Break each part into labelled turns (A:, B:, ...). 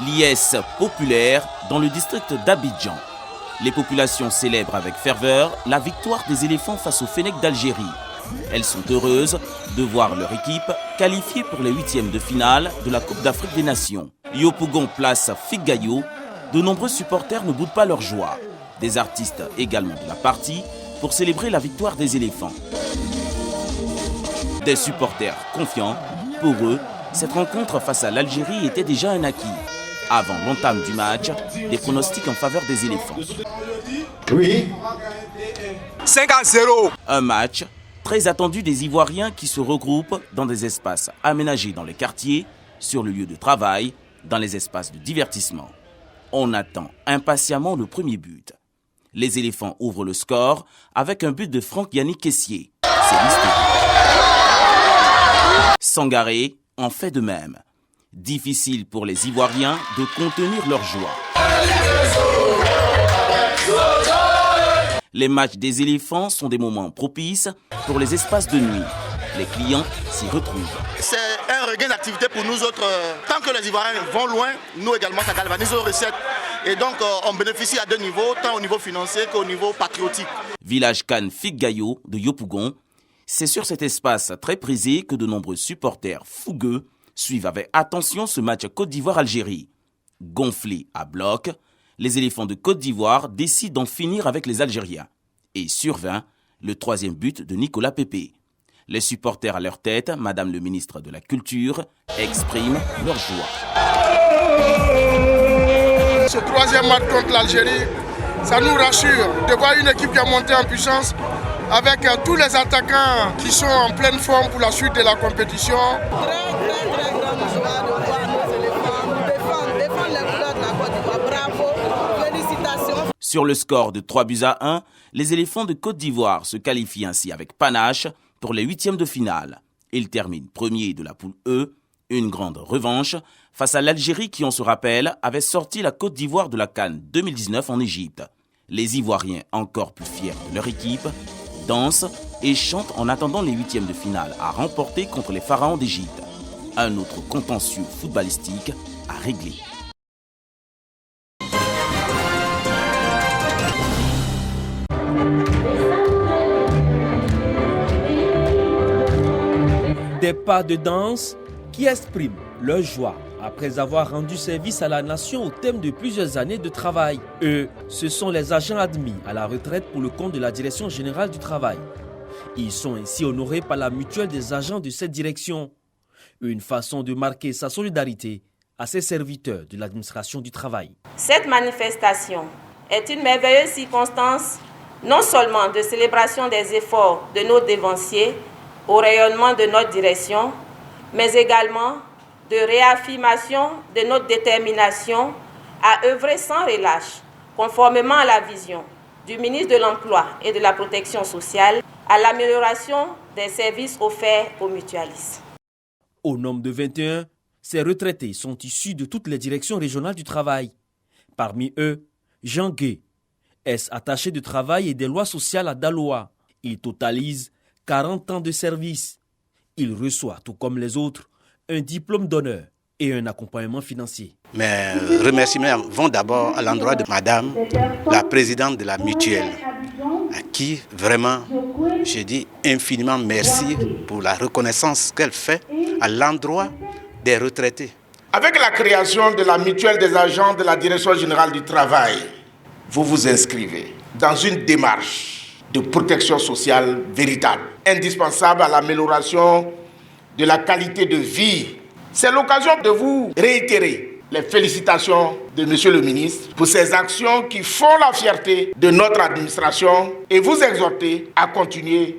A: Liesse populaire dans le district d'Abidjan. Les populations célèbrent avec ferveur la victoire des éléphants face au Fennec d'Algérie. Elles sont heureuses de voir leur équipe qualifiée pour les huitièmes de finale de la Coupe d'Afrique des Nations. Yopougon place Figayo. De nombreux supporters ne boudent pas leur joie. Des artistes également de la partie pour célébrer la victoire des éléphants. Des supporters confiants. Pour eux, cette rencontre face à l'Algérie était déjà un acquis. Avant l'entame du match, des pronostics en faveur des éléphants.
B: Oui.
C: 5-0.
A: Un match très attendu des Ivoiriens qui se regroupent dans des espaces aménagés dans les quartiers, sur le lieu de travail, dans les espaces de divertissement. On attend impatiemment le premier but. Les éléphants ouvrent le score avec un but de Franck Yannick Kessié. C'est listé. Sangaré en fait de même. Difficile pour les Ivoiriens de contenir leur joie. Les matchs des éléphants sont des moments propices pour les espaces de nuit. Les clients s'y retrouvent.
D: C'est un regain d'activité pour nous autres. Tant que les Ivoiriens vont loin, nous également, ça galvanise nos recettes. Et donc, on bénéficie à deux niveaux, tant au niveau financier qu'au niveau patriotique.
A: Village Khan Figayo de Yopougon. C'est sur cet espace très prisé que de nombreux supporters fougueux suivent avec attention ce match Côte d'Ivoire-Algérie. Gonflés à bloc, les éléphants de Côte d'Ivoire décident d'en finir avec les Algériens. Et survint le troisième but de Nicolas Pépé. Les supporters à leur tête, Madame le ministre de la Culture, expriment leur joie.
E: Ce troisième match contre l'Algérie, ça nous rassure de voir une équipe qui a monté en puissance avec tous les attaquants qui sont en pleine forme pour la suite de la compétition.
F: Très grande joie de voir nos éléphants défendre les couleurs de la Côte d'Ivoire. Bravo, félicitations.
A: Sur le score de 3-1, les éléphants de Côte d'Ivoire se qualifient ainsi avec panache pour les huitièmes de finale. Ils terminent premiers de la poule E, une grande revanche face à l'Algérie qui, on se rappelle, avait sorti la Côte d'Ivoire de la CAN 2019 en Égypte. Les Ivoiriens, encore plus fiers de leur équipe, dansent et chantent en attendant les huitièmes de finale à remporter contre les pharaons d'Égypte. Un autre contentieux footballistique à régler.
G: Des pas de danse qui expriment leur joie après avoir rendu service à la nation au terme de plusieurs années de travail. Eux, ce sont les agents admis à la retraite pour le compte de la Direction générale du travail. Ils sont ainsi honorés par la mutuelle des agents de cette direction. Une façon de marquer sa solidarité à ces serviteurs de l'administration du travail.
H: Cette manifestation est une merveilleuse circonstance, non seulement de célébration des efforts de nos dévanciers au rayonnement de notre direction, mais également de réaffirmation de notre détermination à œuvrer sans relâche, conformément à la vision du ministre de l'Emploi et de la Protection sociale, à l'amélioration des services offerts aux mutualistes.
G: Au nombre de 21, ces retraités sont issus de toutes les directions régionales du travail. Parmi eux, Jean Gué, attaché de travail et des lois sociales à Daloa. Il totalise 40 ans de service. Il reçoit, tout comme les autres, un diplôme d'honneur et un accompagnement financier.
I: Mes remerciements vont d'abord à l'endroit de Madame, la présidente de la mutuelle, à qui vraiment je dis infiniment merci pour la reconnaissance qu'elle fait à l'endroit des retraités.
E: Avec la création de la mutuelle des agents de la Direction générale du travail, vous vous inscrivez dans une démarche de protection sociale véritable, indispensable à l'amélioration de la qualité de vie. C'est l'occasion de vous réitérer les félicitations de Monsieur le ministre pour ces actions qui font la fierté de notre administration et vous exhorter à continuer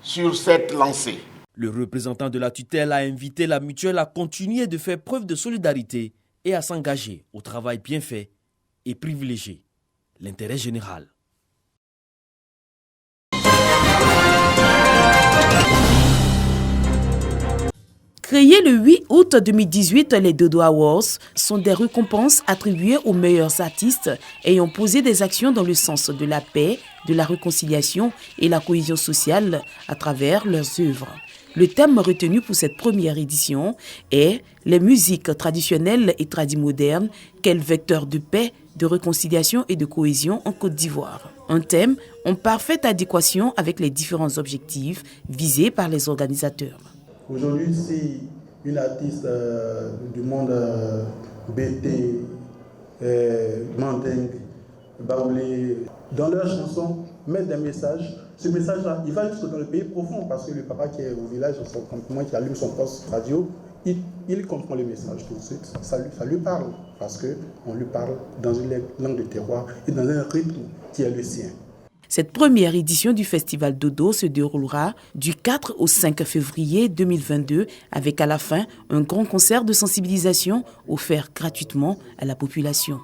E: sur cette lancée.
G: Le représentant de la tutelle a invité la mutuelle à continuer de faire preuve de solidarité et à s'engager au travail bien fait et privilégier l'intérêt général.
C: Créés le 8 août 2018, les Dodo Awards sont des récompenses attribuées aux meilleurs artistes ayant posé des actions dans le sens de la paix, de la réconciliation et la cohésion sociale à travers leurs œuvres. Le thème retenu pour cette première édition est « Les musiques traditionnelles et tradimodernes, quel vecteur de paix, de réconciliation et de cohésion en Côte d'Ivoire ». Un thème en parfaite adéquation avec les différents objectifs visés par les organisateurs.
B: Aujourd'hui, si une artiste du monde BT, Mandingue, Baoulé, dans leurs chansons, mettent des messages, ce message-là, il va jusque dans le pays profond parce que le papa qui est au village, son campement, qui allume son poste radio, il comprend le message tout de suite. Ça lui parle parce qu'on lui parle dans une langue de terroir et dans un rythme qui est le sien.
C: Cette première édition du Festival Dodo se déroulera du 4 au 5 février 2022 avec à la fin un grand concert de sensibilisation offert gratuitement à la population.